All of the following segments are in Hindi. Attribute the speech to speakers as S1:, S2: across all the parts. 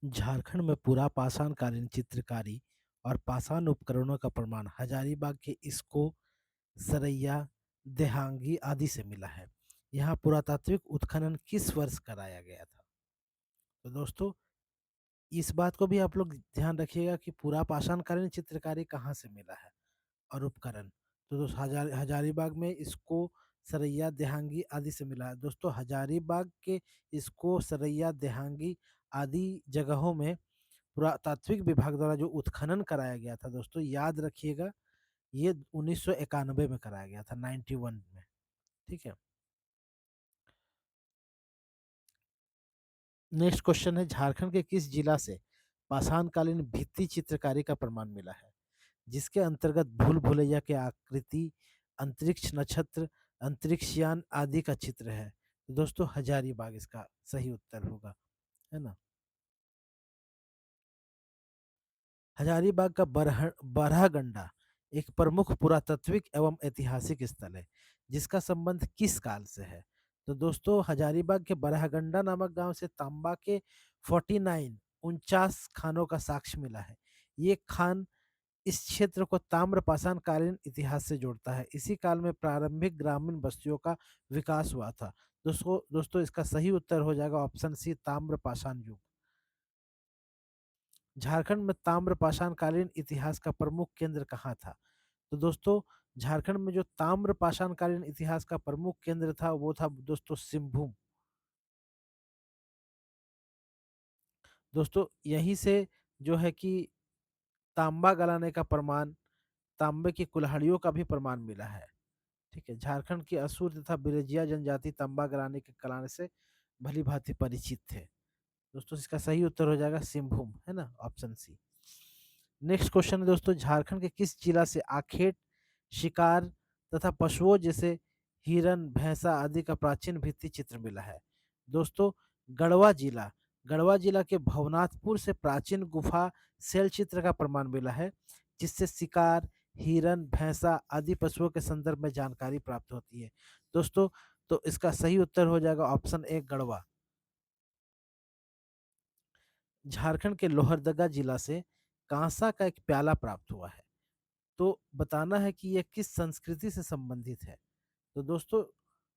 S1: झारखंड में पूरा पाषाणकालीन चित्रकारी और पाषाण उपकरणों का प्रमाण हजारीबाग के इस्को, सरैया, देहांगी आदि से मिला है। यहाँ पुरातात्विक उत्खनन किस वर्ष कराया गया था? तो दोस्तों, इस बात को भी आप लोग ध्यान रखिएगा कि पूरा पाषाणकालीन चित्रकारी कहाँ से मिला है और उपकरण। तो दोस्तों, हजारीबाग में इसको सरैया, देहांगी आदि से मिला है। दोस्तों, हजारीबाग के इसको सरैया, देहांगी आदि जगहों में पुरातात्विक विभाग द्वारा जो उत्खनन कराया गया था दोस्तों, याद रखिएगा, ये 1991 में कराया गया था, 91 में। ठीक है। नेक्स्ट क्वेश्चन है, झारखंड के किस जिला से पाषाणकालीन भित्ति चित्रकारी का प्रमाण मिला है, जिसके अंतर्गत भूल भुलैया के आकृति, अंतरिक्ष नक्षत्र, अंतरिक्षयान आदि का चित्र है? तो दोस्तों, हजारीबाग इसका सही उत्तर होगा, है ना। हजारीबाग का बरहगंडा एक प्रमुख पुरातात्विक एवं ऐतिहासिक स्थल है, जिसका संबंध किस काल से है? तो दोस्तों, हजारीबाग के बरहगंडा नामक गांव से तांबा के 49 खानों का साक्ष्य मिला है। ये खान इस क्षेत्र को ताम्र पाषाण कालीन इतिहास से जोड़ता है। इसी काल में प्रारंभिक ग्रामीण बस्तियों का विकास हुआ था। दोस्तों, इसका सही उत्तर हो जाएगा ऑप्शन सी, ताम्र पाषाण युग। झारखंड में ताम्र पाषाणकालीन इतिहास का प्रमुख केंद्र कहाँ था? तो दोस्तों, झारखंड में जो ताम्र पाषाणकालीन इतिहास का प्रमुख केंद्र था वो था दोस्तों सिंहभूम। दोस्तों, यहीं से जो है कि तांबा गलाने का प्रमाण, तांबे की कुल्हाड़ियों का भी प्रमाण मिला है। ठीक है। झारखंड की असुर तथा बिरजिया जनजाति तांबा गलाने के कला से भली भांति परिचित थे। दोस्तों, इसका सही उत्तर हो जाएगा सिंहभूम, है ना, ऑप्शन सी। नेक्स्ट क्वेश्चन है दोस्तों, झारखंड के किस जिला से आखेट, शिकार तथा पशुओं जैसे हिरन, भैंसा आदि का प्राचीन भित्ति चित्र मिला है? दोस्तों, गढ़वा जिला गढ़वा जिला के भवनाथपुर से प्राचीन गुफा शैल चित्र का प्रमाण मिला है, जिससे शिकार, हिरन, भैंसा आदि पशुओं के संदर्भ में जानकारी प्राप्त होती है। दोस्तों, तो इसका सही उत्तर हो जाएगा ऑप्शन ए, गढ़वा। झारखंड के लोहरदगा जिला से कांसा का एक प्याला प्राप्त हुआ है। तो बताना है कि यह किस संस्कृति से संबंधित है। तो दोस्तों,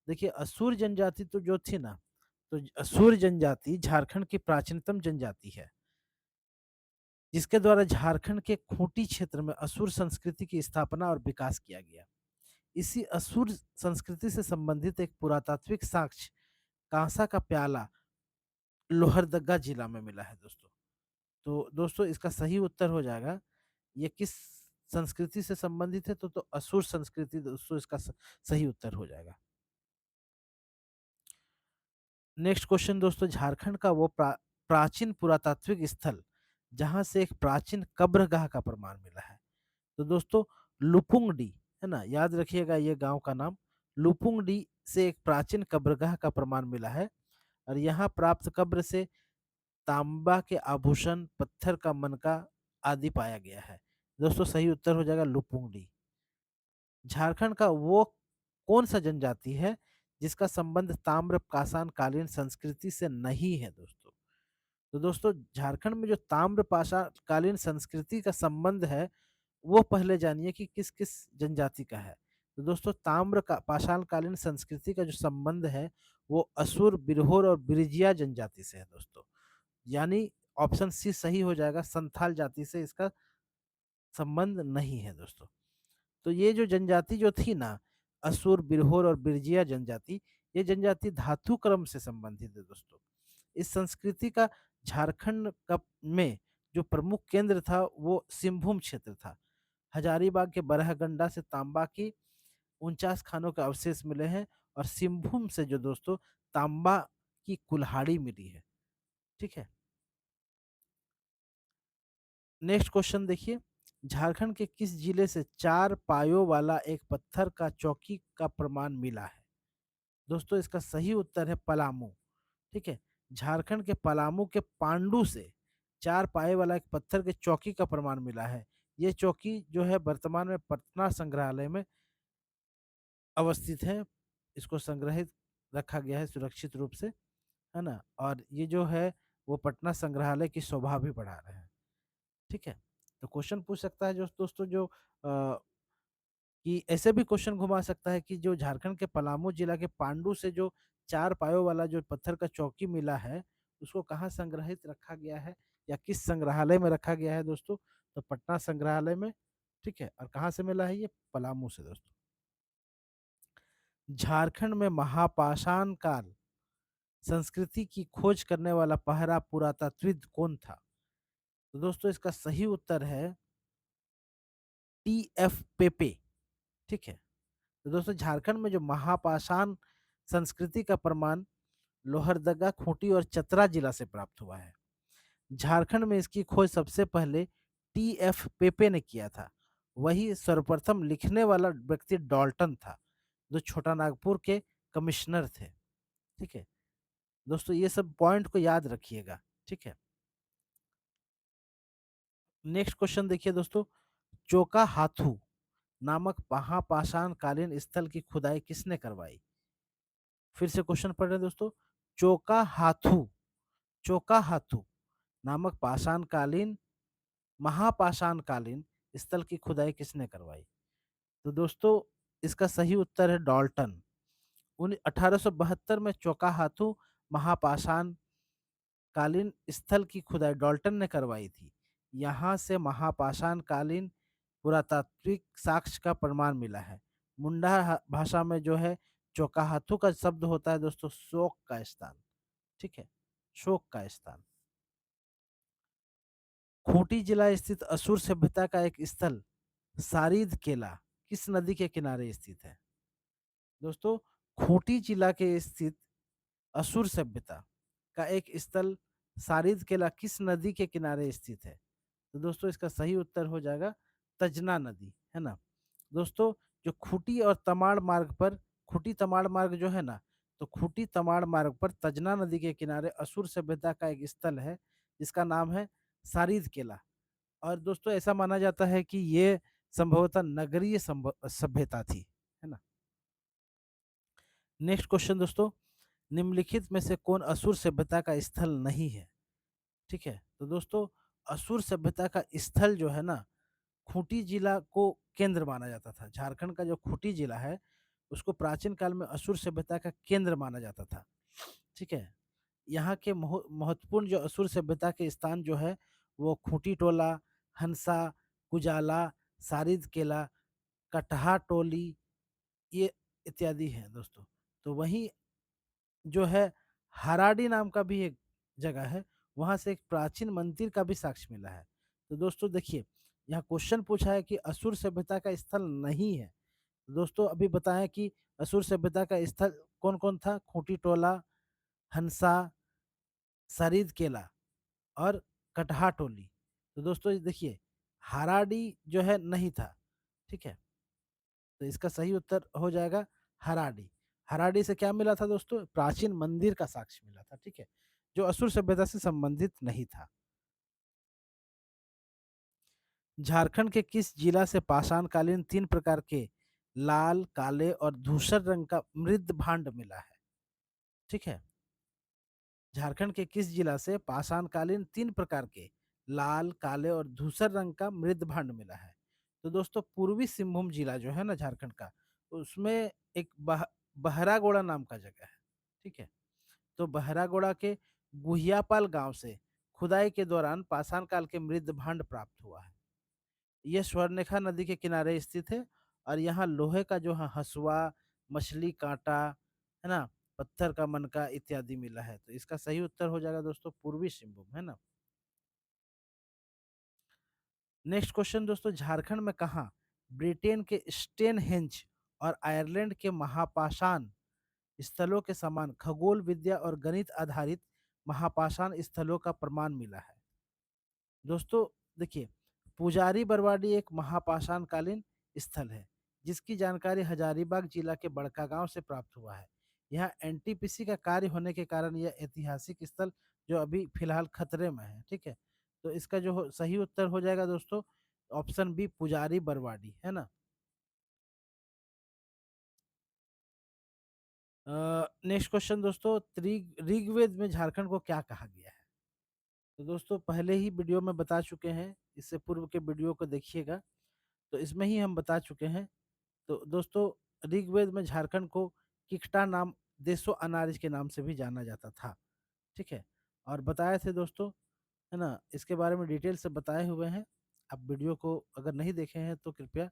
S1: देखिए, असुर जनजाति तो जो थी ना, तो असुर जनजाति झारखंड की प्राचीनतम जनजाति है, जिसके द्वारा झारखंड के खूंटी क्षेत्र में असुर संस्कृति की स्थापना और विकास किया गया। इसी असुर संस्कृति से संबंधित एक पुरातात्विक साक्ष्य कांसा का प्याला लोहरदगा जिला में मिला है दोस्तों। तो दोस्तों, इसका सही उत्तर हो जाएगा, ये किस संस्कृति से संबंधित है? तो असुर संस्कृति दोस्तों, इसका सही उत्तर हो जाएगा। नेक्स्ट क्वेश्चन दोस्तों, झारखंड का वो प्राचीन पुरातात्विक स्थल जहां से एक प्राचीन कब्रगाह का प्रमाण मिला है? तो दोस्तों, लुपुंगडी, है ना, याद रखिएगा ये गांव का नाम। लुपुंगडी से एक प्राचीन कब्रगाह का प्रमाण मिला है, और यहाँ प्राप्त कब्र से तांबा के आभूषण, पत्थर का मनका आदि पाया गया है। दोस्तों, सही उत्तर हो जाएगा लुपुंगडी। झारखंड का वो कौन सा जनजाति है जिसका संबंध ताम्र पाषाण कालीन संस्कृति से नहीं है दोस्तों? तो दोस्तों, झारखंड में जो ताम्र पाषाण कालीन संस्कृति का संबंध है, वो पहले जानिए कि किस किस जनजाति का है। तो दोस्तों, ताम्र का पाषाण कालीन संस्कृति का जो संबंध है वो असुर, बिरहोर और बिरजिया जनजाति से है दोस्तों। यानी ऑप्शन सी सही हो जाएगा, संथाल जाति से इसका संबंध नहीं है दोस्तों। तो ये जो जनजाति जो थी ना, असुर, बिरहोर और बिरजिया जनजाति, ये जनजाति धातु क्रम से संबंधित है दोस्तों। इस संस्कृति का झारखंड का में जो प्रमुख केंद्र था वो सिंहभूम क्षेत्र था। हजारीबाग के बरहगंडा से तांबा की 49 खानों के अवशेष मिले हैं, और सिंहभूम से जो दोस्तों तांबा की कुल्हाड़ी मिली है। ठीक है। नेक्स्ट क्वेश्चन देखिए, झारखंड के किस जिले से 4 पायों वाला एक पत्थर का चौकी का प्रमाण मिला है? दोस्तों, इसका सही उत्तर है पलामू। ठीक है। झारखंड के पलामू के पांडु से 4 पाए वाला एक पत्थर के चौकी का प्रमाण मिला है। ये चौकी जो है वर्तमान में पटना संग्रहालय में अवस्थित है। इसको संग्रहित रखा गया है सुरक्षित रूप से, है ना। और ये जो है वो पटना संग्रहालय की शोभा भी बढ़ा रहे हैं। ठीक है, तो क्वेश्चन पूछ सकता है जो दोस्तों जो कि ऐसे भी क्वेश्चन घुमा सकता है कि जो झारखंड के पलामू जिला के पांडु से जो चार पायों वाला जो पत्थर का चौकी मिला है, उसको कहाँ संग्रहित रखा गया है या किस संग्रहालय में रखा गया है दोस्तों? तो पटना संग्रहालय में। ठीक है, और कहाँ से मिला है ये? पलामू से दोस्तों। झारखंड में महापाषाण काल संस्कृति की खोज करने वाला पहला पुरातात्विद कौन था? तो दोस्तों इसका सही उत्तर है टी एफ पेपे। ठीक है, तो दोस्तों झारखंड में जो महापाषाण संस्कृति का प्रमाण लोहरदगा, खूंटी और चतरा जिला से प्राप्त हुआ है। झारखंड में इसकी खोज सबसे पहले टी एफ पेपे ने किया था। वही सर्वप्रथम लिखने वाला व्यक्ति डॉल्टन था, जो छोटा नागपुर के कमिश्नर थे। ठीक है दोस्तों, ये सब पॉइंट को याद रखिएगा। ठीक है, नेक्स्ट क्वेश्चन देखिए दोस्तों। चोका हाथू नामक महापाषाण कालीन स्थल की खुदाई किसने करवाई? फिर से क्वेश्चन पढ़ रहे हैं दोस्तों। चोका हाथू चोका हाथू नामक पाषाणकालीन महापाषाणकालीन स्थल की खुदाई किसने करवाई? तो दोस्तों इसका सही उत्तर है डॉल्टन। 1872 में चोका हाथू महापाषाण कालीन स्थल की खुदाई डॉल्टन ने करवाई थी। यहाँ से महापाषाण कालीन पुरातात्विक साक्ष्य का प्रमाण मिला है। मुंडा भाषा में जो है चौकाहाथू का शब्द होता है दोस्तों शोक का स्थान। ठीक है, शोक का स्थान। खूंटी जिला स्थित असुर सभ्यता का एक स्थल सारीद केला किस नदी के किनारे स्थित है? दोस्तों खूंटी जिला के स्थित असुर सभ्यता का एक स्थल सारिद केला किस नदी के किनारे स्थित है? तो दोस्तों इसका सही उत्तर हो जाएगा तजना नदी, है ना। दोस्तों जो खूंटी और तमाड़ मार्ग पर खूंटी तमाड़ मार्ग जो है ना, तो खूंटी तमाड़ मार्ग पर तजना नदी के किनारे असुर सभ्यता का एक स्थल है जिसका नाम है सारिद केला। और दोस्तों ऐसा माना जाता है कि ये संभवतः नगरीय सभ्यता थी, है ना। नेक्स्ट क्वेश्चन दोस्तों। निम्नलिखित में से कौन असुर सभ्यता का स्थल नहीं है? ठीक है, तो दोस्तों असुर सभ्यता का स्थल जो है ना, खूंटी जिला को केंद्र माना जाता था। झारखंड का जो खूंटी जिला है उसको प्राचीन काल में असुर सभ्यता का केंद्र माना जाता था। ठीक है, यहाँ के महत्वपूर्ण जो असुर सभ्यता के स्थान जो है वो खूंटी टोला, हंसा, कुजाला, सारिद केला, कटहा टोली, ये इत्यादि हैं दोस्तों। तो वहीं जो है हराडी नाम का भी एक जगह है, वहां से एक प्राचीन मंदिर का भी साक्ष्य मिला है। तो दोस्तों देखिए, यहाँ क्वेश्चन पूछा है कि असुर सभ्यता का स्थल नहीं है। तो दोस्तों अभी बताएं कि असुर सभ्यता का स्थल कौन कौन था? खूंटी टोला, हंसा, सरिद केला और कटहा टोली। तो दोस्तों देखिए, हराडी जो है नहीं था। ठीक है, तो इसका सही उत्तर हो जाएगा हराडी। हराडी से क्या मिला था दोस्तों? प्राचीन मंदिर का साक्ष्य मिला था। ठीक है, जो असुर सभ्यता से संबंधित नहीं था। झारखंड के किस जिला से पाषाणकालीन तीन प्रकार के लाल, काले और धूसर रंग का मृद भांड मिला है? ठीक है, झारखंड के किस जिला से पाषाणकालीन तीन प्रकार के लाल, काले और धूसर रंग का मृद भांड मिला है? तो दोस्तों पूर्वी सिंहभूम जिला जो है ना झारखंड का, उसमें एक बहरागोड़ा नाम का जगह है। ठीक है, तो बहरागोड़ा के गुहियापाल गांव से खुदाई के दौरान पाषाण काल के मृद भांड प्राप्त हुआ है। यह स्वर्णरेखा नदी के किनारे स्थित है और यहाँ लोहे का जो है हसुआ, मछली कांटा, है ना, पत्थर का मनका इत्यादि मिला है। तो इसका सही उत्तर हो जाएगा दोस्तों पूर्वी सिंहभूम, है ना। नेक्स्ट क्वेश्चन दोस्तों। झारखंड में कहाँ ब्रिटेन के स्टोनहेंज और आयरलैंड के महापाषाण स्थलों के समान खगोल विद्या और गणित आधारित महापाषाण स्थलों का प्रमाण मिला है? दोस्तों देखिए, पुजारी बरवाडी एक महापाषाणकालीन स्थल है जिसकी जानकारी हजारीबाग जिला के बड़कागांव से प्राप्त हुआ है। यहाँ एनटीपीसी का कार्य होने के कारण यह ऐतिहासिक स्थल जो अभी फिलहाल खतरे में है। ठीक है, तो इसका जो सही उत्तर हो जाएगा दोस्तों ऑप्शन बी पुजारी बरवाडी, है ना। नेक्स्ट क्वेश्चन दोस्तों। ऋग्वेद में झारखंड को क्या कहा गया है? तो दोस्तों पहले ही वीडियो में बता चुके हैं, इससे पूर्व के वीडियो को देखिएगा, तो इसमें ही हम बता चुके हैं। तो दोस्तों ऋग्वेद में झारखंड को किकटा नाम, देशो अनारिज के नाम से भी जाना जाता था। ठीक है, और बताए थे दोस्तों, है ना, इसके बारे में डिटेल से बताए हुए हैं। आप वीडियो को अगर नहीं देखे हैं तो कृपया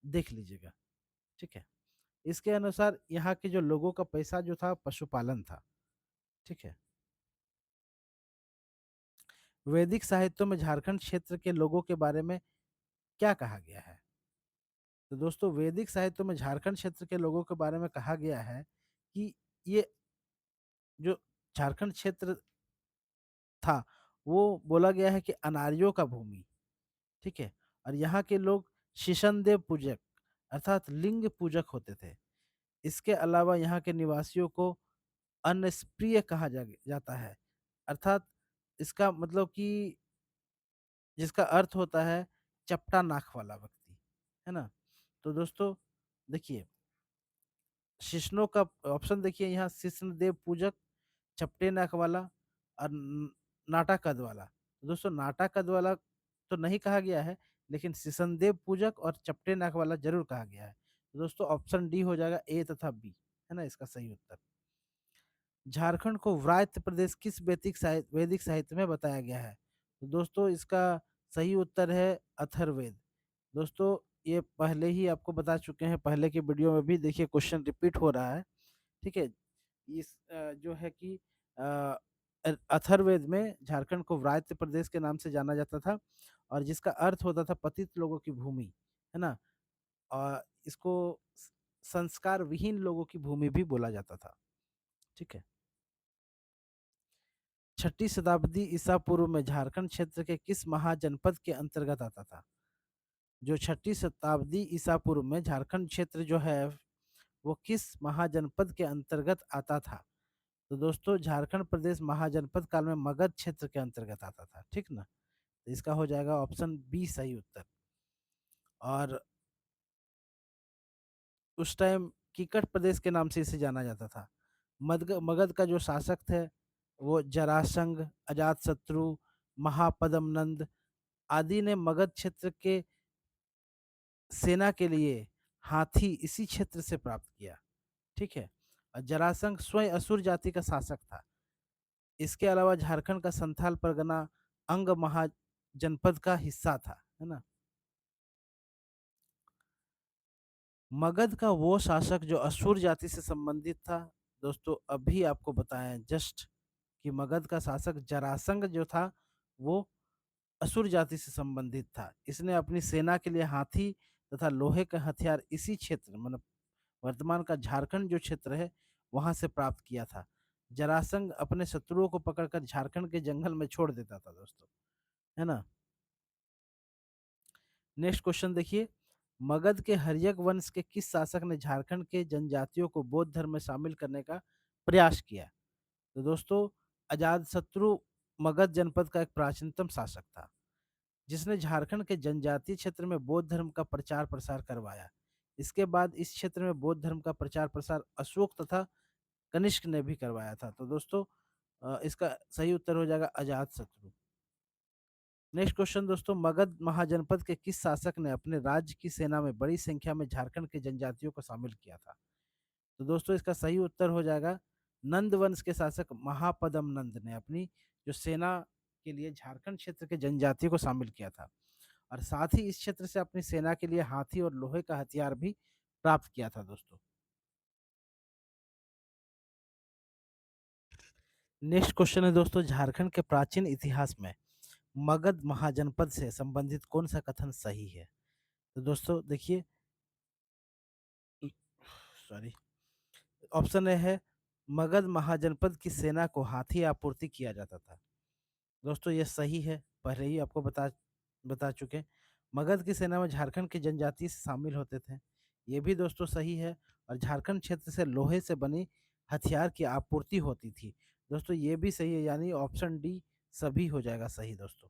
S1: देख लीजिएगा। ठीक है, इसके अनुसार यहाँ के जो लोगों का पैसा जो था पशुपालन था। ठीक है, वैदिक साहित्यों में झारखंड क्षेत्र के लोगों के बारे में क्या कहा गया है? तो दोस्तों वैदिक साहित्यों में झारखंड क्षेत्र के लोगों के बारे में कहा गया है कि ये जो झारखंड क्षेत्र था, वो बोला गया है कि अनार्यों का भूमि। ठीक है, और यहाँ के लोग शिशनदेव पूजक अर्थात लिंग पूजक होते थे। इसके अलावा यहाँ के निवासियों को अनस्प्रिय कहा जाता है, अर्थात इसका मतलब कि जिसका अर्थ होता है चपटा नाक वाला व्यक्ति, है ना। तो दोस्तों देखिए, शिष्णों का ऑप्शन देखिए यहाँ, शिष्ण देव पूजक, चपटे नाक वाला और नाटा कद वाला। तो दोस्तों नाटा कद वाला तो नहीं कहा गया है, लेकिन शिशन देव पूजक और चपटे नाक वाला जरूर कहा गया है। तो दोस्तों ऑप्शन डी हो जाएगा, ए तथा बी, है ना इसका सही उत्तर। झारखंड को व्रात्य प्रदेश किस वैदिक साहित्य में बताया गया है? तो दोस्तों इसका सही उत्तर है अथर्ववेद। दोस्तों ये पहले ही आपको बता चुके हैं, पहले के वीडियो में भी देखिए क्वेश्चन रिपीट हो रहा है। ठीक है, इस जो है कि अथर्ववेद में झारखंड को व्रात्य प्रदेश के नाम से जाना जाता था, और जिसका अर्थ होता था पतित लोगों की भूमि, है ना। और इसको संस्कार विहीन लोगों की भूमि भी बोला जाता था। ठीक है, छठी शताब्दी ईसा पूर्व में झारखंड क्षेत्र के किस महाजनपद के अंतर्गत आता था? जो छठी शताब्दी ईसा पूर्व में झारखंड क्षेत्र जो है वो किस महाजनपद के अंतर्गत आता था? तो दोस्तों झारखंड प्रदेश महाजनपद काल में मगध क्षेत्र के अंतर्गत आता था। ठीक ना, तो इसका हो जाएगा ऑप्शन बी सही उत्तर। और उस टाइम किकट प्रदेश के नाम से इसे जाना जाता था। मगध का जो शासक थे वो जरासंध, अजात शत्रु, महापदम नंद आदि ने मगध क्षेत्र के सेना के लिए हाथी इसी क्षेत्र से प्राप्त किया। ठीक है, और जरासंध स्वयं असुर जाति का शासक था। इसके अलावा झारखंड का संथाल परगना अंग महाजनपद का हिस्सा था, है ना। मगध का वो शासक जो असुर जाति से संबंधित था, दोस्तों अभी आपको बताएं जस्ट कि मगध का शासक जरासंध जो था वो असुर जाति से संबंधित था। इसने अपनी सेना के लिए हाथी तथा लोहे का हथियार इसी क्षेत्र, मतलब वर्तमान का झारखंड जो क्षेत्र है वहां से प्राप्त किया था। जरासंध अपने शत्रुओं को पकड़कर झारखंड के जंगल में छोड़ देता था दोस्तों, है ना। नेक्स्ट क्वेश्चन देखिए, मगध के हर्यक वंश के किस शासक ने झारखंड के जनजातियों को बौद्ध धर्म में शामिल करने का प्रयास किया? तो दोस्तों अजातशत्रु मगध जनपद का एक प्राचीनतम शासक था, जिसने झारखंड के जनजातीय क्षेत्र में बौद्ध धर्म का प्रचार प्रसार करवाया। इसके बाद इस क्षेत्र में बौद्ध धर्म का प्रचार प्रसार अशोक तथा कनिष्क ने भी करवाया था। तो दोस्तों इसका सही उत्तर हो जाएगा अजातशत्रु। नेक्स्ट क्वेश्चन दोस्तों, मगध महाजनपद के किस शासक ने अपने राज्य की सेना में बड़ी संख्या में झारखंड के जनजातियों को शामिल किया था? तो दोस्तों इसका सही उत्तर हो जाएगा नंद वंश के शासक महापदम नंद ने अपनी जो सेना के लिए झारखंड क्षेत्र के जनजातियों को शामिल किया था, और साथ ही इस क्षेत्र से अपनी सेना के लिए हाथी और लोहे का हथियार भी प्राप्त किया था दोस्तों। नेक्स्ट क्वेश्चन है दोस्तों, झारखंड के प्राचीन इतिहास में मगध महाजनपद से संबंधित कौन सा कथन सही है? तो दोस्तों देखिए, सॉरी, ऑप्शन ए है मगध महाजनपद की सेना को हाथी आपूर्ति किया जाता था। दोस्तों ये सही है, पहले ही आपको बता चुके। मगध की सेना में झारखंड के जनजाति शामिल होते थे, ये भी दोस्तों सही है। और झारखंड क्षेत्र से लोहे से बनी हथियार की आपूर्ति होती थी, दोस्तों ये भी सही है, यानी ऑप्शन डी सभी हो जाएगा सही दोस्तों।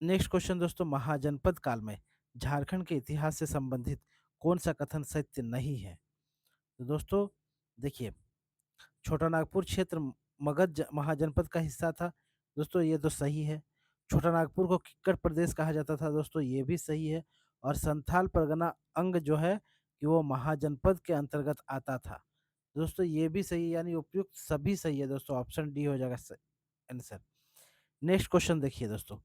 S1: नेक्स्ट क्वेश्चन दोस्तों, महाजनपद काल में झारखंड के इतिहास से संबंधित कौन सा कथन सत्य नहीं है? तो दोस्तों देखिए, छोटा नागपुर क्षेत्र मगध महाजनपद का हिस्सा था। दोस्तों ये तो सही है। छोटा नागपुर को किक्कर प्रदेश कहा जाता था। दोस्तों ये भी सही है। और संथाल परगना अंग जो है कि वो महाजनपद के अंतर्गत आता था। दोस्तों ये भी सही है, यानी उपयुक्त सभी सही है दोस्तों, ऑप्शन डी हो जाएगा आंसर। नेक्स्ट क्वेश्चन देखिए दोस्तों,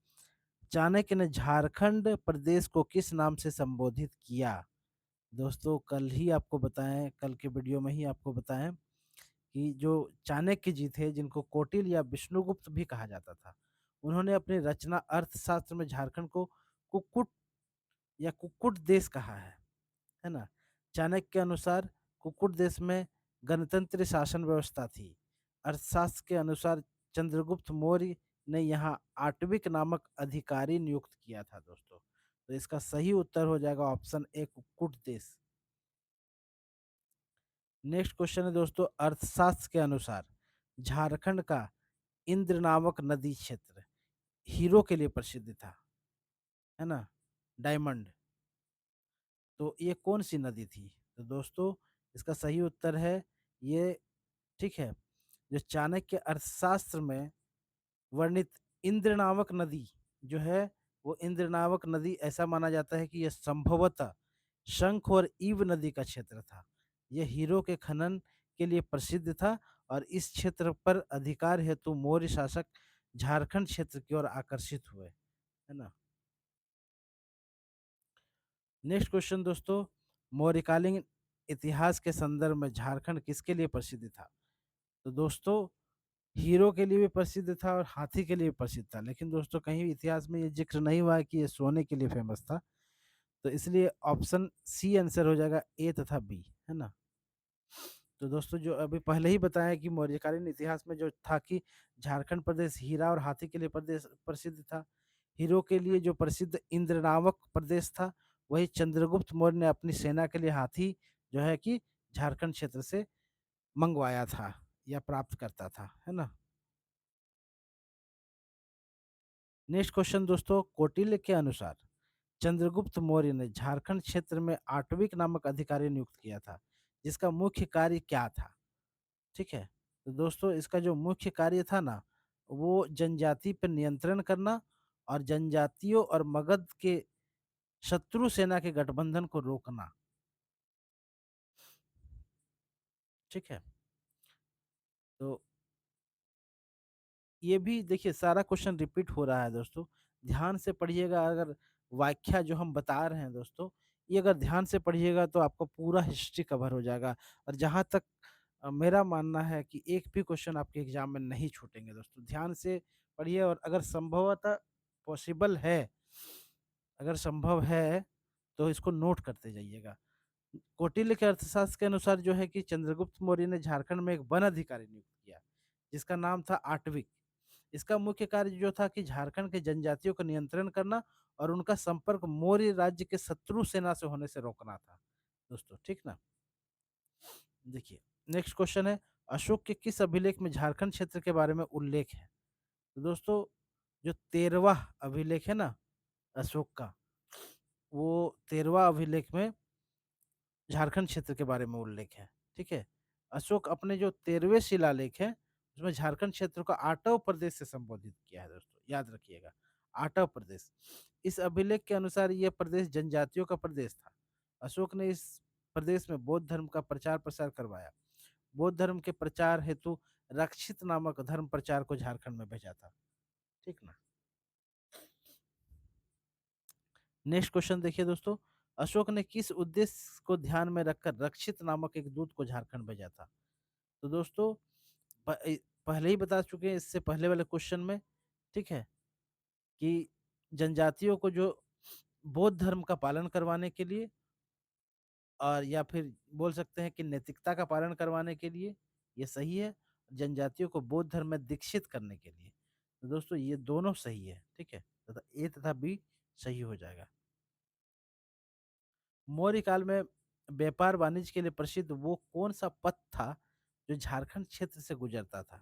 S1: चाणक्य ने झारखंड प्रदेश को किस नाम से संबोधित किया? दोस्तों कल ही आपको बताएं, कल के वीडियो में ही आपको बताएं कि जो चाणक्य जी थे, जिनको कौटिल्य या विष्णुगुप्त भी कहा जाता था, उन्होंने अपनी रचना अर्थशास्त्र में झारखंड को कुक्कुट या कुक्कुट देश कहा है ना। चाणक्य के अनुसार कुक्कुट देश में गणतंत्र शासन व्यवस्था थी। अर्थशास्त्र के अनुसार चंद्रगुप्त मौर्य ने यहाँ आटविक नामक अधिकारी नियुक्त किया था दोस्तों। तो इसका सही उत्तर हो जाएगा ऑप्शन ए, कुक्कुट देश। नेक्स्ट क्वेश्चन है दोस्तों, अर्थशास्त्र के अनुसार झारखंड का इंद्र नामक नदी क्षेत्र हीरो के लिए प्रसिद्ध था, है ना, डायमंड। तो ये कौन सी नदी थी? तो दोस्तों इसका सही उत्तर है ये, ठीक है, जो चाणक्य अर्थशास्त्र में वर्णित इंद्र नामक नदी जो है, वो इंद्र नामक नदी ऐसा माना जाता है कि यह संभवतः शंख और ईव नदी का क्षेत्र था। यह हीरो के खनन के लिए प्रसिद्ध था और इस क्षेत्र पर अधिकार हेतु मौर्य शासक झारखंड क्षेत्र की ओर आकर्षित हुए, है ना। नेक्स्ट क्वेश्चन दोस्तों, मौर्यकालीन इतिहास के संदर्भ में झारखंड किसके लिए प्रसिद्ध था? तो दोस्तों हीरो के लिए भी प्रसिद्ध था और हाथी के लिए भी प्रसिद्ध था, लेकिन दोस्तों कहीं भी इतिहास में ये जिक्र नहीं हुआ है कि ये सोने के लिए फेमस था। तो इसलिए ऑप्शन सी आंसर हो जाएगा, ए तथा बी, है ना। तो दोस्तों जो अभी पहले ही बताया कि मौर्यकालीन इतिहास में जो था कि झारखंड प्रदेश हीरा और हाथी के लिए प्रदेश प्रसिद्ध था। हीरो के लिए जो प्रसिद्ध इंद्रनावक प्रदेश था, वही चंद्रगुप्त मौर्य ने अपनी सेना के लिए हाथी जो है कि झारखंड क्षेत्र से मंगवाया था या प्राप्त करता था, है ना। नेक्स्ट क्वेश्चन दोस्तों, कौटिल्य के अनुसार चंद्रगुप्त मौर्य ने झारखंड क्षेत्र में आटविक नामक अधिकारी नियुक्त किया था, जिसका मुख्य कार्य क्या था? ठीक है, तो दोस्तों इसका जो मुख्य कार्य था ना, वो जनजाति पर नियंत्रण करना और जनजातियों और मगध के शत्रु सेना के गठबंधन को रोकना। ठीक है, तो ये भी देखिए सारा क्वेश्चन रिपीट हो रहा है दोस्तों, ध्यान से पढ़िएगा। अगर व्याख्या जो हम बता रहे हैं दोस्तों, ये अगर ध्यान से पढ़िएगा तो आपका पूरा हिस्ट्री कवर हो जाएगा। और जहाँ तक मेरा मानना है कि एक भी क्वेश्चन आपके एग्जाम में नहीं छूटेंगे दोस्तों, ध्यान से पढ़िए। और अगर संभवतः पॉसिबल है, अगर संभव है तो इसको नोट करते जाइएगा। कौटिल्य के अर्थशास्त्र के अनुसार जो है कि चंद्रगुप्त मौर्य ने झारखंड में एक वन अधिकारी नियुक्त किया, जिसका नाम था आटविक। इसका मुख्य कार्य जो था कि झारखंड के जनजातियों का नियंत्रण करना और उनका संपर्क मौर्य राज्य के शत्रु सेना से होने से रोकना था दोस्तों, ठीक ना। देखिए नेक्स्ट क्वेश्चन है, अशोक के किस अभिलेख में झारखंड क्षेत्र के बारे में उल्लेख है? तो दोस्तों जो 13वां अभिलेख है ना अशोक का, वो 13वां अभिलेख में झारखंड क्षेत्र के बारे में उल्लेख है। ठीक है, अशोक अपने जो 13वें शिलालेख है उसमें झारखंड क्षेत्र को आटव प्रदेश से संबोधित किया है दोस्तों, याद रखिएगा, आटव प्रदेश। इस अभिलेख के अनुसार यह प्रदेश जनजातियों का प्रदेश था। अशोक ने इस प्रदेश में बौद्ध धर्म का प्रचार प्रसार करवाया। बौद्ध धर्म के प्रचार हेतु रक्षित नामक धर्म प्रचार को झारखंड में भेजा था, ठीक ना। नेक्स्ट क्वेश्चन देखिए दोस्तों, अशोक ने किस उद्देश्य को ध्यान में रखकर रक्षित नामक एक दूत को झारखंड भेजा था? तो दोस्तों पहले ही बता चुके हैं इससे पहले वाले क्वेश्चन में, ठीक है, कि जनजातियों को जो बौद्ध धर्म का पालन करवाने के लिए, और या फिर बोल सकते हैं कि नैतिकता का पालन करवाने के लिए, ये सही है। जनजातियों को बौद्ध धर्म में दीक्षित करने के लिए। तो दोस्तों ये दोनों सही है, ठीक है, तथा ए तथा बी सही हो जाएगा। मौर्य काल में व्यापार वाणिज्य के लिए प्रसिद्ध वो कौन सा पथ था जो झारखंड क्षेत्र से गुजरता था?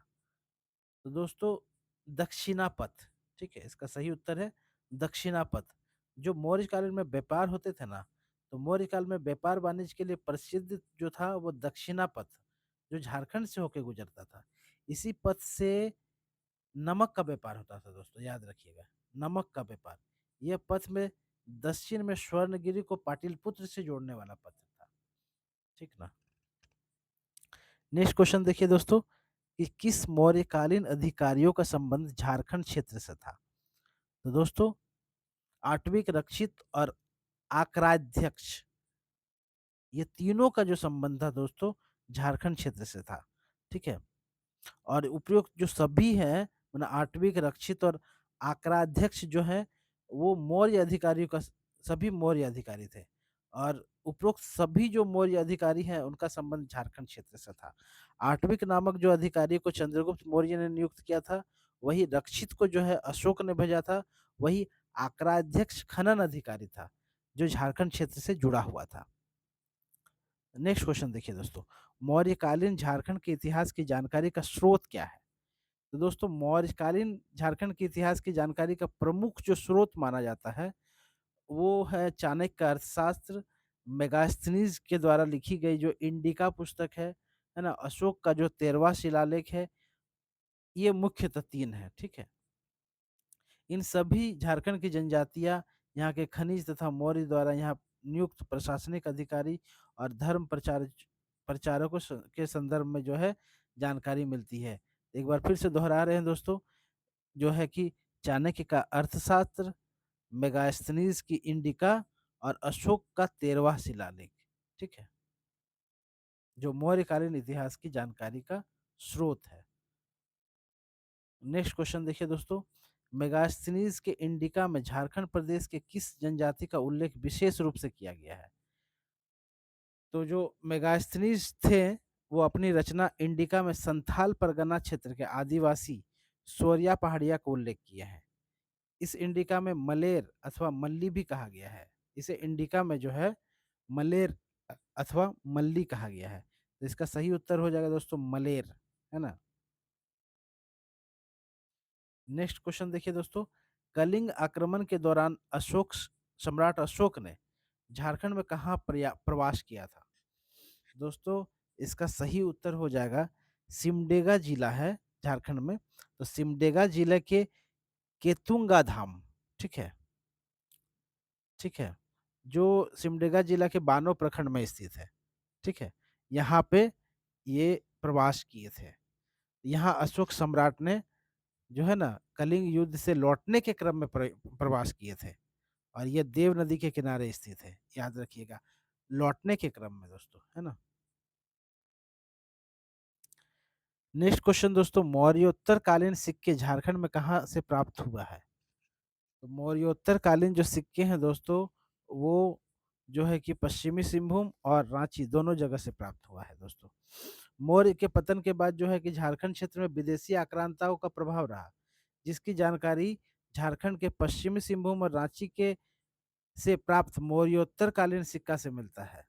S1: तो दोस्तों दक्षिणापथ, ठीक है, इसका सही उत्तर है दक्षिणापथ। जो मौर्य काल में व्यापार होते थे ना, तो मौर्य काल में व्यापार वाणिज्य के लिए प्रसिद्ध जो था वो दक्षिणापथ, जो झारखंड से होके गुजरता था। इसी पथ से नमक का व्यापार होता था दोस्तों, याद रखिएगा, नमक का व्यापार। यह पथ में दक्षिण में स्वर्णगिरी को पाटलिपुत्र से जोड़ने वाला पथ था, ठीक ना। नेक्स्ट क्वेश्चन देखिए दोस्तों, कि किस मौर्यकालीन अधिकारियों का संबंध झारखंड क्षेत्र से था। तो दोस्तों आत्विक, रक्षित और आक्राध्यक्ष, ये तीनों का जो संबंध था दोस्तों झारखंड क्षेत्र से था, ठीक है। और उपयुक्त जो सभी है, मतलब आत्विक, रक्षित और आक्राध्यक्ष जो है, वो मौर्य अधिकारियों का, सभी मौर्य अधिकारी थे। और उपरोक्त सभी जो मौर्य अधिकारी हैं उनका संबंध झारखंड क्षेत्र से था। आत्विक नामक जो अधिकारी को चंद्रगुप्त मौर्य ने नियुक्त किया था, वही रक्षित को जो है अशोक ने भेजा था, वही आक्राध्यक्ष खनन अधिकारी था जो झारखंड क्षेत्र से जुड़ा हुआ था। नेक्स्ट क्वेश्चन देखिए दोस्तों, मौर्यकालीन झारखंड के इतिहास की जानकारी का स्रोत क्या है। तो दोस्तों मौर्यकालीन झारखंड के इतिहास की जानकारी का प्रमुख जो स्रोत माना जाता है वो है चाणक्य का अर्थशास्त्र, मेगास्थनीज के द्वारा लिखी गई जो इंडिका पुस्तक है ना, अशोक का जो 13वां शिलालेख है। ये मुख्यतः तीन है, ठीक है। इन सभी झारखंड की जनजातियां, यहाँ के खनिज तथा मौर्य द्वारा यहाँ नियुक्त प्रशासनिक अधिकारी और धर्म प्रचारकों के संदर्भ में जो है जानकारी मिलती है। एक बार फिर से दोहरा रहे हैं दोस्तों, जो है कि चाणक्य का अर्थशास्त्र, मेगास्थनीज की इंडिका और अशोक का 13वां शिलालेख, ठीक है, जो मौर्यकालीन इतिहास की जानकारी का स्रोत है। नेक्स्ट क्वेश्चन देखिए दोस्तों, मेगास्थनीज के इंडिका में झारखंड प्रदेश के किस जनजाति का उल्लेख विशेष रूप से किया गया है। तो जो मेगास्थनीज थे वो अपनी रचना इंडिका में संथाल परगना क्षेत्र के आदिवासी सोरिया पहाड़िया को उल्लेख किया है। इस इंडिका में मलेर अथवा मल्ली भी कहा गया है। इसे इंडिका में जो है मलेर अथवा मल्ली कहा गया है। तो इसका सही उत्तर हो जाएगा दोस्तों मलेर, है ना। नेक्स्ट क्वेश्चन देखिए दोस्तों, कलिंग आक्रमण के दौरान सम्राट अशोक ने झारखंड में कहाँ प्रवास किया था। दोस्तों इसका सही उत्तर हो जाएगा सिमडेगा जिला है झारखंड में। तो सिमडेगा जिले के केतुंगा धाम, ठीक है, ठीक है, जो सिमडेगा जिला के बानो प्रखंड में स्थित है, ठीक है। यहाँ पे ये प्रवास किए थे। यहाँ अशोक सम्राट ने जो है ना कलिंग युद्ध से लौटने के क्रम में प्रवास किए थे। और ये देव नदी के किनारे स्थित है, याद रखिएगा, लौटने के क्रम में दोस्तों, है ना। नेक्स्ट क्वेश्चन दोस्तों, मौर्योत्तरकालीन सिक्के झारखंड में कहाँ से प्राप्त हुआ है। तो मौर्योत्तरकालीन जो सिक्के हैं दोस्तों, वो जो है कि पश्चिमी सिंहभूम और रांची दोनों जगह से प्राप्त हुआ है दोस्तों। मौर्य के पतन के बाद जो है कि झारखंड क्षेत्र में विदेशी आक्रांताओं का प्रभाव रहा, जिसकी जानकारी झारखंड के पश्चिमी सिंहभूम और रांची के से प्राप्त मौर्योत्तरकालीन सिक्का से मिलता है।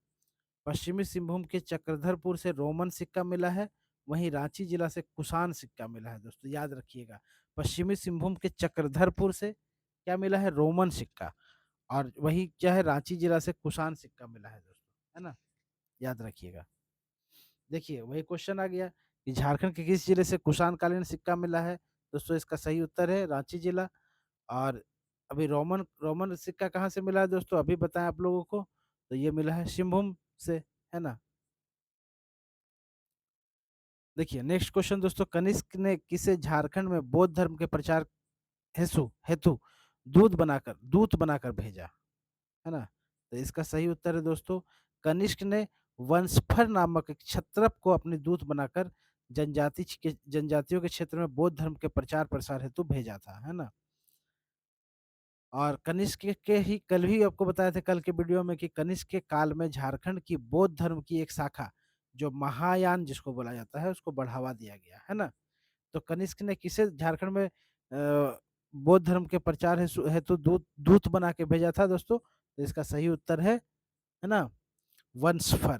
S1: पश्चिमी सिंहभूम के चक्रधरपुर से रोमन सिक्का मिला है, वहीं रांची जिला से कुषाण सिक्का मिला है दोस्तों, याद रखिएगा। पश्चिमी सिंहभूम के चक्रधरपुर से क्या मिला है, रोमन सिक्का। और वही क्या है, रांची जिला से कुषाण सिक्का मिला है दोस्तों, है ना, याद रखिएगा। देखिए वही क्वेश्चन आ गया कि झारखंड के किस जिले से कुषाण कालीन सिक्का मिला है। दोस्तों इसका सही उत्तर है रांची जिला। और अभी रोमन रोमन सिक्का कहाँ से मिला है दोस्तों, अभी बताएं आप लोगों को, तो ये मिला है सिंहभूम से, है ना। देखिए नेक्स्ट क्वेश्चन दोस्तों, कनिष्क ने किसे झारखंड में बौद्ध धर्म के प्रचार हेतु हेतु दूत बनाकर भेजा, है ना। तो इसका सही उत्तर है दोस्तों, कनिष्क ने वंशफर नामक एक क्षत्रप को अपनी दूत बनाकर जनजातियों के क्षेत्र में बौद्ध धर्म के प्रचार प्रसार हेतु भेजा था, है ना। और कनिष्क के ही कल भी आपको बताया था कल के वीडियो में कि कनिष्क के काल में झारखंड की बौद्ध धर्म की एक शाखा जो महायान जिसको बोला जाता है उसको बढ़ावा दिया गया, है ना। तो कनिष्क ने किसे झारखंड में बौद्ध धर्म के प्रचार हेतु दूत दूत बना के भेजा था दोस्तों। तो इसका सही उत्तर है ना, वंशफर।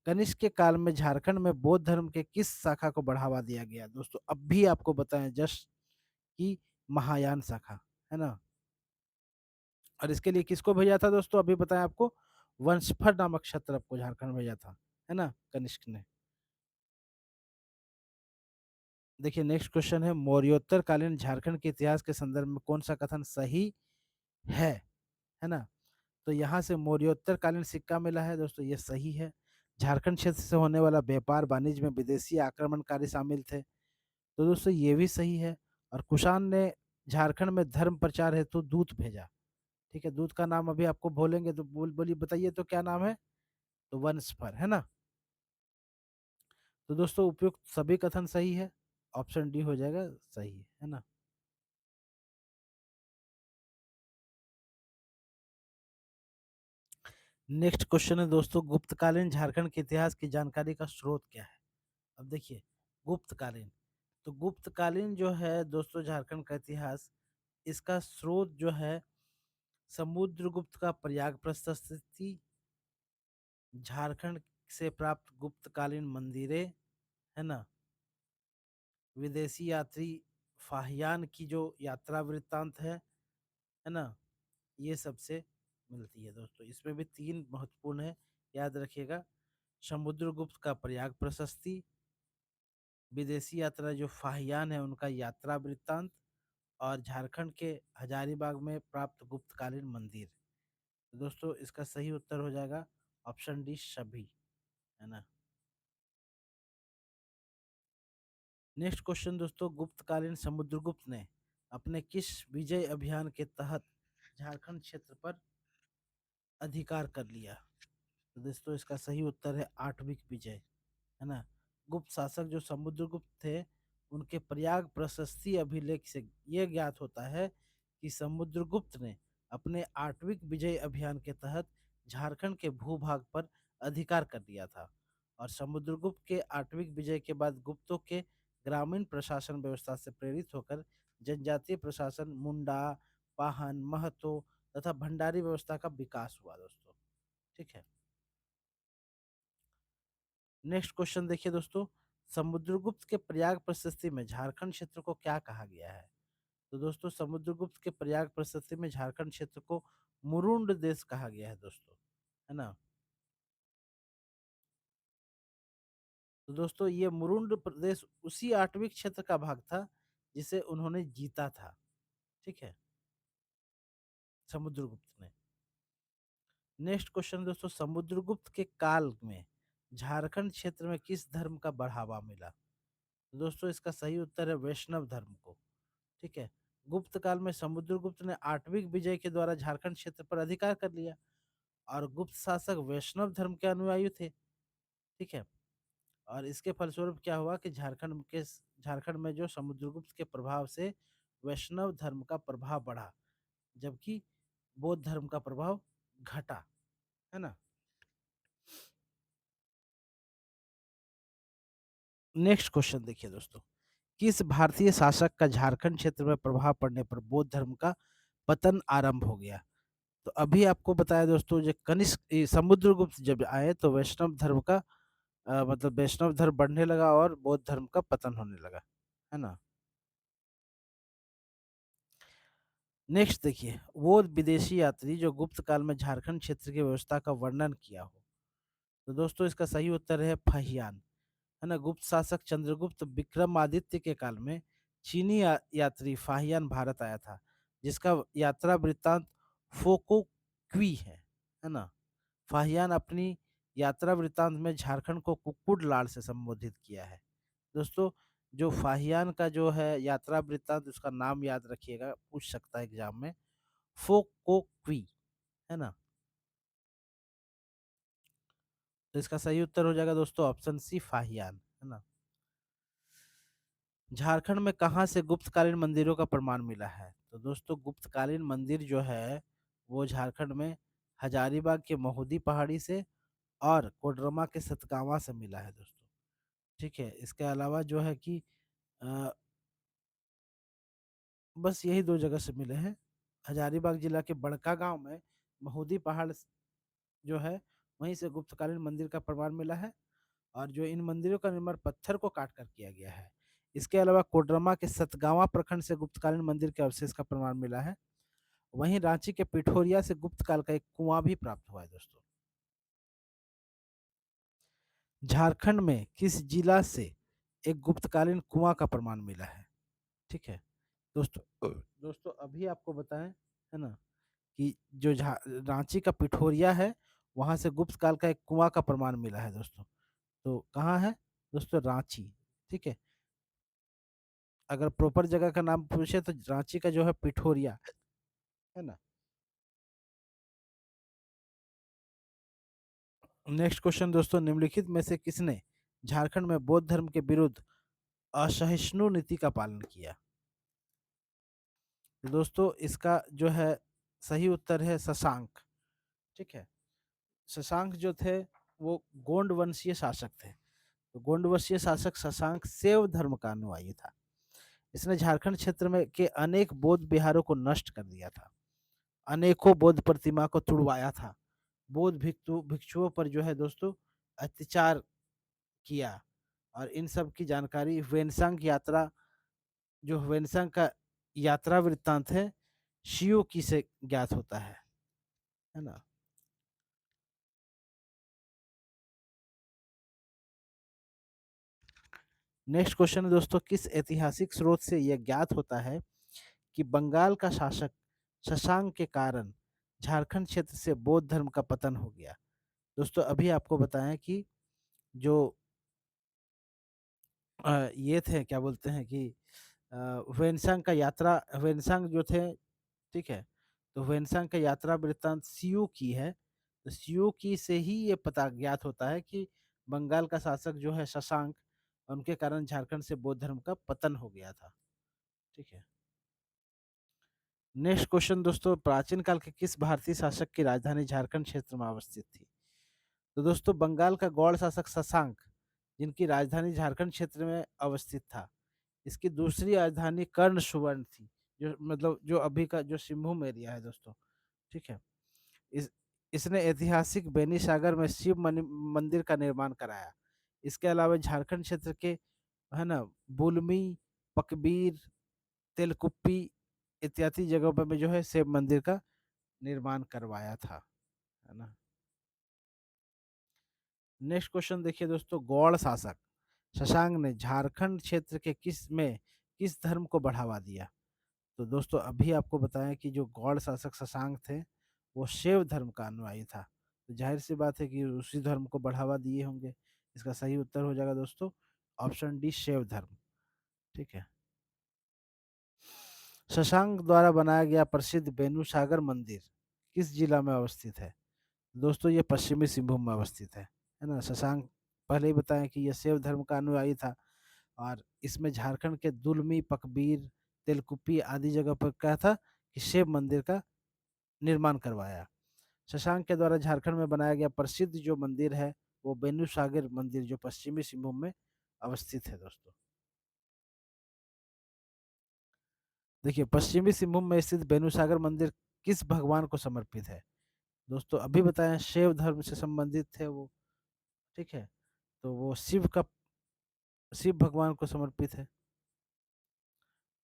S1: कनिष्क के काल में झारखंड में बौद्ध धर्म के किस शाखा को बढ़ावा दिया गया दोस्तों, अब भी आपको बताएं जस्ट कि महायान शाखा, है ना। और इसके लिए किसको भेजा था दोस्तों, अभी बताएं आपको, वंशफर नामक क्षत्रप को झारखंड भेजा था, है ना, कनिष्क ने। देखिए नेक्स्ट क्वेश्चन है, मौर्योत्तर कालीन झारखंड के इतिहास के संदर्भ में कौन सा कथन सही है है ना। तो यहाँ से मौर्योत्तर कालीन सिक्का मिला है दोस्तों, ये सही है। झारखंड क्षेत्र से होने वाला व्यापार वाणिज्य में विदेशी आक्रमणकारी शामिल थे, तो दोस्तों ये भी सही है। और कुषाण ने झारखंड में धर्म प्रचार हेतु दूत भेजा। ठीक है, दूत का नाम अभी आपको बोलेंगे तो बोलिए बताइए तो क्या नाम है, तो वंशफर, है ना। तो दोस्तों उपयुक्त सभी कथन सही है, ऑप्शन डी हो जाएगा सही, है ना। नेक्स्ट क्वेश्चन है दोस्तों, गुप्तकालीन झारखंड के इतिहास की जानकारी का स्रोत क्या है। अब देखिए, गुप्तकालीन, तो गुप्तकालीन जो है दोस्तों झारखंड का इतिहास, इसका स्रोत जो है समुद्रगुप्त का प्रयाग प्रशस्ति, झारखंड से प्राप्त गुप्तकालीन मंदिरें, है ना, विदेशी यात्री फाहियान की जो यात्रा वृत्तांत है ना, ये सबसे मिलती है दोस्तों। इसमें भी तीन महत्वपूर्ण है, याद रखिएगा। समुद्रगुप्त का प्रयाग प्रशस्ति, विदेशी यात्रा जो फाहियान है उनका यात्रा वृत्तांत, और झारखंड के हजारीबाग में प्राप्त गुप्तकालीन मंदिर। तो दोस्तों इसका सही उत्तर हो जाएगा ऑप्शन डी सभी, है ना। नेक्स्ट क्वेश्चन दोस्तों, गुप्तकालीन समुद्रगुप्त ने अपने किस विजय अभियान के तहत झारखंड क्षेत्र पर अधिकार कर लिया। तो दोस्तों इसका सही उत्तर है आठवीं विजय, है ना। गुप्त शासक जो समुद्रगुप्त थे, उनके प्रयाग प्रशस्ति अभिलेख से यह ज्ञात होता है कि समुद्रगुप्त ने अपने आठवीं विजय अभियान के तहत झारखंड के भूभाग पर अधिकार कर लिया था। और समुद्रगुप्त के आठवीं विजय के बाद गुप्तों के ग्रामीण प्रशासन व्यवस्था से प्रेरित होकर जनजातीय प्रशासन, मुंडा, पाहन, महतो तथा भंडारी व्यवस्था का विकास हुआ दोस्तों। ठीक है, नेक्स्ट क्वेश्चन देखिए दोस्तों, समुद्रगुप्त के प्रयाग प्रशस्ति में झारखंड क्षेत्र को क्या कहा गया है। तो दोस्तों समुद्रगुप्त के प्रयाग प्रशस्ति में झारखंड क्षेत्र को मुरुंड देश कहा गया है दोस्तों, है ना। तो दोस्तों ये मुरुंड प्रदेश उसी आठवीं क्षेत्र का भाग था जिसे उन्होंने जीता था। ठीक है, समुद्रगुप्त ने। नेक्स्ट क्वेश्चन दोस्तों, समुद्रगुप्त के काल में झारखंड क्षेत्र में किस धर्म का बढ़ावा मिला। तो दोस्तों इसका सही उत्तर है वैष्णव धर्म को। ठीक है, गुप्त काल में समुद्रगुप्त ने आठवीं विजय के द्वारा झारखंड क्षेत्र पर अधिकार कर लिया, और गुप्त शासक वैष्णव धर्म के अनुयायी थे। ठीक है, और इसके फलस्वरूप क्या हुआ कि झारखंड में जो समुद्रगुप्त के प्रभाव से वैष्णव धर्म का प्रभाव बढ़ा, जबकि बौद्ध धर्म का प्रभाव घटा, है ना। नेक्स्ट क्वेश्चन देखिए दोस्तों, किस भारतीय शासक का झारखंड क्षेत्र में प्रभाव पड़ने पर बौद्ध धर्म का पतन आरंभ हो गया। तो अभी आपको बताया दोस्तों, जो कनिष्क समुद्रगुप्त जब आए तो वैष्णव धर्म का मतलब वैष्णव धर्म बढ़ने लगा और बौद्ध धर्म का पतन होने लगा, है ना। नेक्स्ट देखिए, वो विदेशी यात्री जो गुप्त काल में झारखंड क्षेत्र की व्यवस्था का वर्णन किया हो। तो दोस्तों इसका सही उत्तर है फहियान, है ना। गुप्त शासक चंद्रगुप्त विक्रमादित्य के काल में चीनी यात्री फाहियान भारत आया था, जिसका यात्रा वृत्तांत फोको क्वी है ना। फाहियान अपनी यात्रा वृत्तांत में झारखंड को कुक्कुड़ लाल से संबोधित किया है दोस्तों। जो फाहियान का जो है यात्रा वृत्तांत, उसका नाम याद रखिएगा, पूछ सकता है एग्जाम में, फोको क्वी, है ना। तो इसका सही उत्तर हो जाएगा दोस्तों ऑप्शन सी फाहियान, है ना। झारखंड में कहाँ से गुप्तकालीन मंदिरों का प्रमाण मिला है। तो दोस्तों गुप्तकालीन मंदिर जो है वो झारखंड में हजारीबाग के महुदी पहाड़ी से और कोडरमा के सतगावा से मिला है दोस्तों। ठीक है, इसके अलावा जो है कि अ, बस यही दो जगह से मिले हैं। हजारीबाग जिला के बड़का गांव में महुदी पहाड़ जो है वहीं से गुप्तकालीन मंदिर का प्रमाण मिला है, और जो इन मंदिरों का निर्माण पत्थर को काट कर किया गया है। इसके अलावा कोडरमा के सतगावा प्रखंड से गुप्तकालीन मंदिर के अवशेष का प्रमाण मिला है। वहीं रांची के पिठोरिया से गुप्त काल का एक कुआं भी प्राप्त हुआ है दोस्तों। झारखंड में किस जिला से एक गुप्तकालीन कुआं का प्रमाण मिला है? ठीक है दोस्तों। दोस्तों अभी आपको बताएं, है ना, कि जो रांची का पिठोरिया है, वहां से गुप्त काल का एक कुआं का प्रमाण मिला है दोस्तों। तो कहाँ है दोस्तों? रांची। ठीक है। अगर प्रॉपर जगह का नाम पूछे तो रांची का जो है पिठोरिया, है ना। नेक्स्ट क्वेश्चन दोस्तों, निम्नलिखित में से किसने झारखंड में बौद्ध धर्म के विरुद्ध असहिष्णु नीति का पालन किया? तो दोस्तों इसका जो है सही उत्तर है शशांक। ठीक है। शशांक जो थे वो गोंड वंशीय शासक थे। तो गोंड वंशीय शासक शशांक शैव धर्म का अनुयायी था। इसने झारखंड क्षेत्र में के अनेक बौद्ध विहारों को नष्ट कर दिया था, अनेकों बौद्ध प्रतिमा को तुड़वाया था, बौद्ध भिक्षुओं पर जो है दोस्तों अत्याचार किया। और इन सब की जानकारी वेनसांग यात्रा, जो वेनसांग का यात्रा वृत्तांत है, शियो की से ज्ञात होता है ना। नेक्स्ट क्वेश्चन है दोस्तों, किस ऐतिहासिक स्रोत से यह ज्ञात होता है कि बंगाल का शासक शशांक के कारण झारखंड क्षेत्र से बौद्ध धर्म का पतन हो गया? दोस्तों अभी आपको बताएं कि जो ये थे, क्या बोलते हैं कि वेनसांग का यात्रा, वेनसांग जो थे, ठीक है, तो वेनसांग का यात्रा वृत्तांत सीयू की है। तो सीयू की से ही ये पता ज्ञात होता है कि बंगाल का शासक जो है शशांक, उनके कारण झारखंड से बौद्ध धर्म का पतन हो गया था। ठीक है। नेक्स्ट क्वेश्चन दोस्तों, प्राचीन काल के किस भारतीय शासक की राजधानी झारखंड क्षेत्र में अवस्थित थी? तो दोस्तों बंगाल का गौड़ शासक शशांक, जिनकी राजधानी झारखंड क्षेत्र में अवस्थित था, इसकी दूसरी राजधानी कर्ण सुवर्ण थी, जो मतलब जो अभी का जो सिंहभूम एरिया है दोस्तों। ठीक है। इस इसने ऐतिहासिक बेनी सागर में मंदिर का निर्माण कराया। इसके अलावा झारखंड क्षेत्र के, है ना, बुलमी, पकबीर, तेलकुप्पी इत्यादि जगहों पर भी जो है शिव मंदिर का निर्माण करवाया था, है ना। नेक्स्ट क्वेश्चन देखिए दोस्तों, गौड़ शासक शशांक ने झारखंड क्षेत्र के किस धर्म को बढ़ावा दिया? तो दोस्तों अभी आपको बताएं कि जो गौड़ शासक शशांक थे वो शैव धर्म का अनुयायी था। तो जाहिर सी बात है कि उसी धर्म को बढ़ावा दिए होंगे। इसका सही उत्तर हो जाएगा दोस्तों ऑप्शन डी, शैव धर्म। ठीक है। शशांक द्वारा बनाया गया प्रसिद्ध बेनू सागर मंदिर किस जिला में अवस्थित है? दोस्तों ये पश्चिमी सिंहभूम में अवस्थित है ना। शशांक पहले ही बताया कि यह शैव धर्म का अनुयायी था, और इसमें झारखंड के दुलमी, पकबीर, तेलकुप्पी आदि जगह पर क्या था कि शिव मंदिर का निर्माण करवाया। शशांक के द्वारा झारखंड में बनाया गया प्रसिद्ध जो मंदिर है वो बेनू सागर मंदिर, जो पश्चिमी सिंहभूम में अवस्थित है दोस्तों। देखिए पश्चिमी सिंहभूम में स्थित बेनू सागर मंदिर किस भगवान को समर्पित है? दोस्तों अभी बताएं शिव धर्म से संबंधित थे वो। ठीक है। तो वो शिव भगवान को समर्पित है।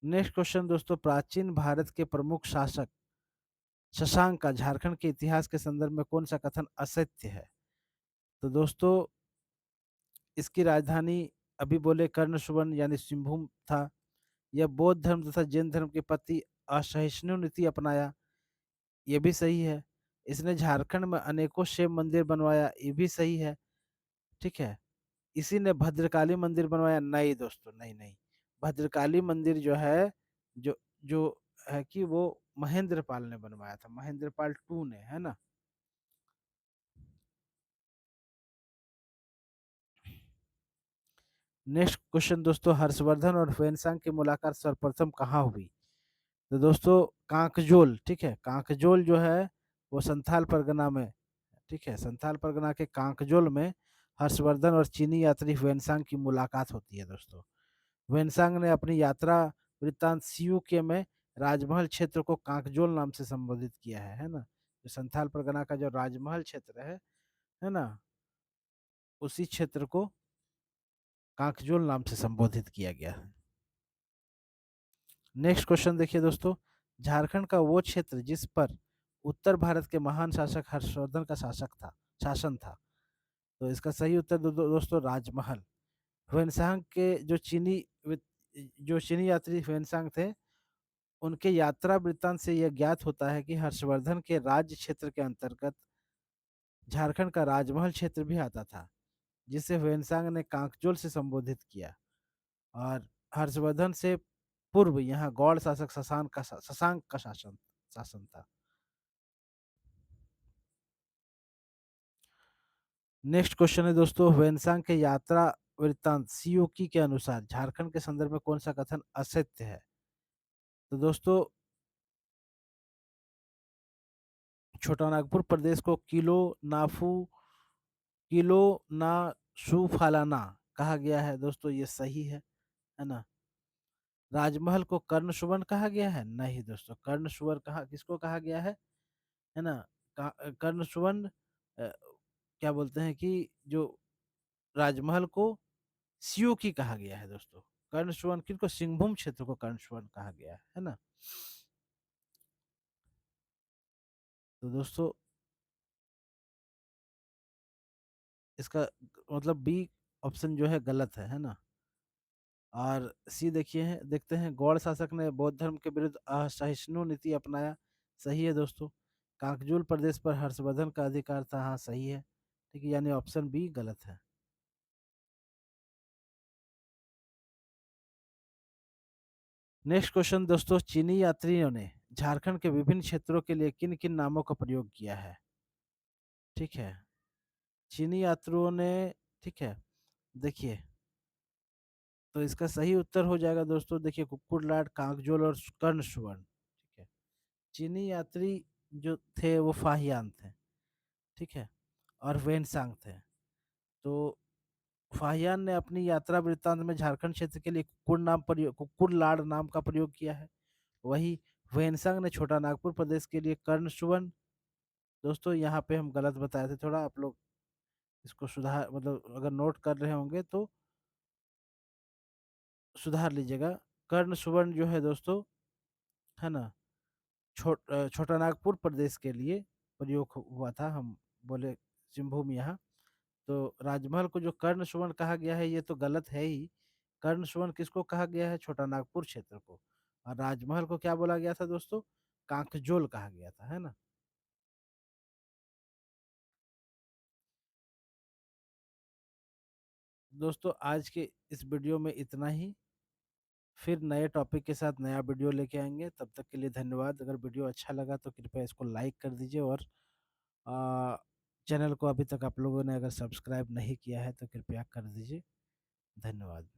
S1: नेक्स्ट क्वेश्चन दोस्तों, प्राचीन भारत के प्रमुख शासक शशांक का झारखंड के इतिहास के संदर्भ में कौन सा कथन असत्य है? तो दोस्तों इसकी राजधानी अभी बोले कर्ण सुवर्ण यानी सिंहभूम था। यह बौद्ध धर्म तथा जैन धर्म के प्रति असहिष्णु नीति अपनाया, ये भी सही है। इसने झारखंड में अनेकों शिव मंदिर बनवाया, ये भी सही है। ठीक है। इसी ने भद्रकाली मंदिर बनवाया, नहीं दोस्तों, नहीं नहीं। भद्रकाली मंदिर जो है, जो जो है कि वो महेंद्रपाल ने बनवाया था, महेंद्रपाल टू ने, है ना। नेक्स्ट क्वेश्चन दोस्तों, हर्षवर्धन और फेनसांग की मुलाकात सर्वप्रथम कहाँ हुई? तो दोस्तों कांकजोल। ठीक है। कांकजोल जो है वो संथाल परगना में, ठीक है, संथाल परगना के कांकजोल में हर्षवर्धन और चीनी यात्री वेनसांग की मुलाकात होती है दोस्तों। वेनसांग ने अपनी यात्रा वृत्तांत सीयू के में राजमहल क्षेत्र को कांकजोल नाम से संबोधित किया है ना। जो संथाल परगना का जो राजमहल क्षेत्र है ना, उसी क्षेत्र को कांकजोल नाम से संबोधित किया गया है। नेक्स्ट क्वेश्चन देखिए दोस्तों, झारखंड का वो क्षेत्र जिस पर उत्तर भारत के महान शासक हर्षवर्धन का शासन था, तो इसका सही उत्तर दोस्तों राजमहल। ह्वेनसांग के जो चीनी यात्री ह्वेनसांग थे, उनके यात्रा वृत्तांत से यह ज्ञात होता है कि हर्षवर्धन के राज्य क्षेत्र के अंतर्गत झारखंड का राजमहल क्षेत्र भी आता था, जिसे ह्वेनसांग ने कांकजोल से संबोधित किया। और हर्षवर्धन से पूर्व यहाँ गौड़ शासक शशांक का शासन शासन था। नेक्स्ट क्वेश्चन है दोस्तों, ह्वेनसांग के यात्रा वृत्तांत सीओकी के अनुसार झारखंड के संदर्भ में कौन सा कथन असत्य है? तो दोस्तों, छोटा नागपुर प्रदेश को किलो ना सुफालाना कहा गया है दोस्तों, ये सही है ना। राजमहल को कर्ण सुवर्ण कहा गया है? नहीं दोस्तों, कर्ण सुवर्ण किसको कहा गया है ना। कर्ण सुवर्ण क्या बोलते हैं कि जो राजमहल को सियोकी कहा गया है दोस्तों। कर्ण सुवर्ण किसको? सिंहभूम क्षेत्र को कर्ण सुवर्ण कहा गया है ना। तो दोस्तों, इसका मतलब बी ऑप्शन जो है गलत है ना। और सी देखिए है, देखते हैं, गौड़ शासक ने बौद्ध धर्म के विरुद्ध असहिष्णु नीति अपनाया। सही है दोस्तों। काकजूल प्रदेश पर हर्षवर्धन का अधिकार था, हाँ सही है। ठीक है, यानी ऑप्शन बी गलत है। नेक्स्ट क्वेश्चन दोस्तों, चीनी यात्रियों ने झारखंड के विभिन्न क्षेत्रों के लिए किन किन नामों का प्रयोग किया है? ठीक है, चीनी यात्रियों ने, ठीक है, देखिए, तो इसका सही उत्तर हो जाएगा दोस्तों, देखिए, कुक्कुटलाट, कांकजोल और कर्ण सुवर्ण। ठीक है, चीनी यात्री जो थे वो फाहियान थे। ठीक है, और वेनसांग थे। तो फाहियान ने अपनी यात्रा वृत्तांत में झारखंड क्षेत्र के लिए कुक्कुटलाड़ नाम का प्रयोग किया है। वही वेनसांग ने छोटा नागपुर प्रदेश के लिए कर्ण सुवर्ण। दोस्तों, यहाँ पे हम गलत बताए थे थोड़ा, आप लोग इसको सुधार, मतलब अगर नोट कर रहे होंगे तो सुधार लीजिएगा। कर्ण सुवर्ण जो है दोस्तों, है ना, छोटा नागपुर प्रदेश के लिए प्रयोग हुआ था, हम बोले सिंहभूम यहाँ। तो राजमहल को जो कर्ण सुवर्ण कहा गया है, ये तो गलत है ही। कर्ण सुवर्ण किसको कहा गया है? छोटा नागपुर क्षेत्र को। और राजमहल को क्या बोला गया था दोस्तों? कांकजोल कहा गया था, है ना। दोस्तों, आज के इस वीडियो में इतना ही। फिर नए टॉपिक के साथ नया वीडियो लेके आएंगे, तब तक के लिए धन्यवाद। अगर वीडियो अच्छा लगा तो कृपया इसको लाइक कर दीजिए, और चैनल को अभी तक आप लोगों ने अगर सब्सक्राइब नहीं किया है तो कृपया कर दीजिए। धन्यवाद।